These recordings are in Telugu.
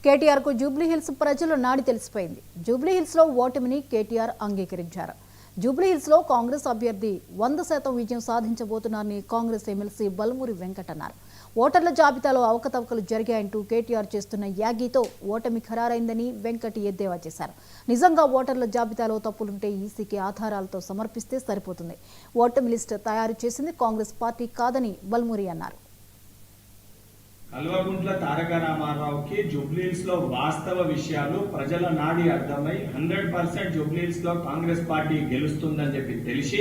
కేటీఆర్ కు జూబ్లీహిల్స్ ప్రజల నాడి తెలిసిపోయింది. జూబ్లీహిల్స్ లో ఓటమిని కేటీఆర్ అంగీకరించారు. జూబ్లీహిల్స్ లో కాంగ్రెస్ అభ్యర్థి 100% విజయం సాధించబోతున్నారని కాంగ్రెస్ ఎమ్మెల్సీ బల్మూరి వెంకట్ అన్నారు. ఓటర్ల జాబితాలో అవకతవకలు జరిగాయంటూ కేటీఆర్ చేస్తున్న యాగీతో ఓటమి ఖరారైందని వెంకట్ ఎద్దేవా చేశారు. నిజంగా ఓటర్ల జాబితాలో తప్పులుంటే ఈసీకి ఆధారాలతో సమర్పిస్తే సరిపోతుంది. ఓటమి లిస్టు తయారు చేసింది కాంగ్రెస్ పార్టీ కాదని బల్మూరి అన్నారు. కల్వకుంట్ల తారక రామారావుకి జూబ్లీహిల్స్ లో వాస్తవ విషయాలు ప్రజల నాడి అర్థమై 100% జూబ్లీహిల్స్ లో కాంగ్రెస్ పార్టీ గెలుస్తుందని చెప్పి తెలిసి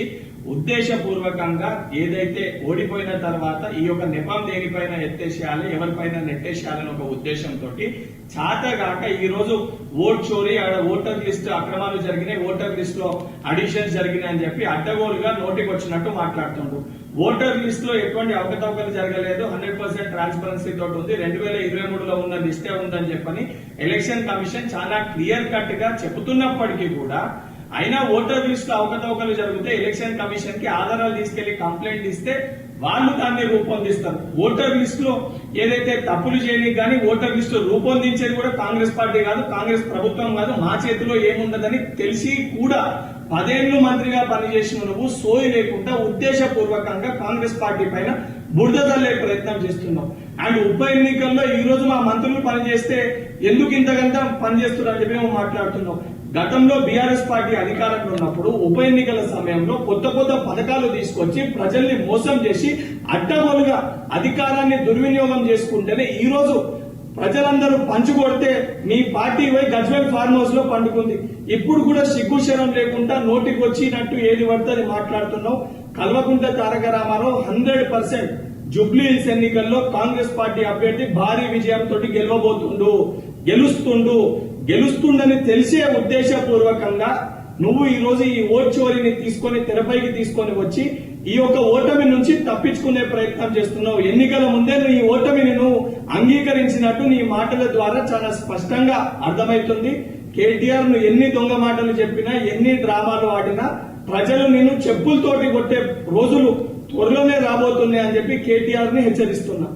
ఉద్దేశపూర్వకంగా ఏదైతే ఓడిపోయిన తర్వాత ఈ యొక్క నెపం దేనిపైన ఎత్తేసేయాలి, ఎవరిపైన నెట్టేసేయాలని ఒక ఉద్దేశంతో చాతగాక ఈ రోజు ఓట్ చోరీ, ఓటర్ లిస్ట్ అక్రమాలు జరిగినాయి, ఓటర్ లిస్ట్ లో అడిషన్స్ జరిగినాయి అని చెప్పి అడ్డగోలుగా నోటికి వచ్చినట్టు మాట్లాడుతుండ్రు. ఓటర్ లిస్ట్ లో ఎటువంటి అవకతవకలు జరగలేదు, 100% ట్రాన్స్పరెన్సీ తోటి ఉంది, 2023లో ఉన్న లిస్టే ఉందని చెప్పని ఎలక్షన్ కమిషన్ చాలా క్లియర్ కట్ గా చెబుతున్నప్పటికీ కూడా అయినా ఓటర్ లిస్ట్ లో అవకతవకలు జరిగితే ఎలక్షన్ కమిషన్ కి ఆధారాలు తీసుకెళ్లి కంప్లైంట్ ఇస్తే వాళ్ళు దాన్ని రూపొందిస్తారు. ఓటర్ లిస్ట్ లో ఏదైతే తప్పులు చేయడానికి కానీ ఓటర్ లిస్ట్ రూపొందించేది కూడా కాంగ్రెస్ పార్టీ కాదు, కాంగ్రెస్ ప్రభుత్వం కాదు. మా చేతిలో ఏముందని తెలిసి కూడా 10 ఏళ్లు మంత్రిగా పనిచేసిన నువ్వు సోయి లేకుండా ఉద్దేశపూర్వకంగా కాంగ్రెస్ పార్టీ పైన బురద చల్లే ప్రయత్నం చేస్తున్నావు. అండ్ ఉప ఎన్నికల్లో ఈ రోజు మా మంత్రులు పనిచేస్తే ఎందుకు ఇంతకంత పనిచేస్తున్నారని చెప్పి మేము మాట్లాడుతున్నాం. గతంలో బీఆర్ఎస్ పార్టీ అధికారంలో ఉన్నప్పుడు ఉప ఎన్నికల సమయంలో కొత్త పథకాలు తీసుకొచ్చి ప్రజల్ని మోసం చేసి అడ్డగోలుగా అధికారాన్ని దుర్వినియోగం చేసుకుంటేనే ఈ రోజు ప్రజలందరూ పంచుకొడితే మీ పార్టీ పోయి గజ్వేల్ ఫార్మ్ హౌస్ లో పండుకుంది. ఇప్పుడు కూడా సిగ్గుశరం లేకుండా నోటికి వచ్చినట్టు ఏది పడితే అది మాట్లాడుతున్నావు. కల్వకుంట్ల తారక రామారావు 100% జూబ్లీహిల్స్ ఎన్నికల్లో కాంగ్రెస్ పార్టీ అభ్యర్థి భారీ విజయంతో గెలుస్తుండని తెలిసే ఉద్దేశపూర్వకంగా నువ్వు ఈ రోజు ఈ ఓట్ చోరీని తీసుకొని తెరపైకి తీసుకొని వచ్చి ఈ యొక్క ఓటమి నుంచి తప్పించుకునే ప్రయత్నం చేస్తున్నావు. ఎన్నికల ముందే ఈ ఓటమిని నువ్వు అంగీకరించినట్టు నీ మాటల ద్వారా చాలా స్పష్టంగా అర్థమవుతుంది. కేటీఆర్ ను ఎన్ని దొంగ మాటలు చెప్పినా, ఎన్ని డ్రామాలు ఆడినా ప్రజలు నిన్ను చెప్పులతోటి కొట్టే రోజులు త్వరలోనే రాబోతున్నాయని చెప్పి కేటీఆర్ ని హెచ్చరిస్తున్నా.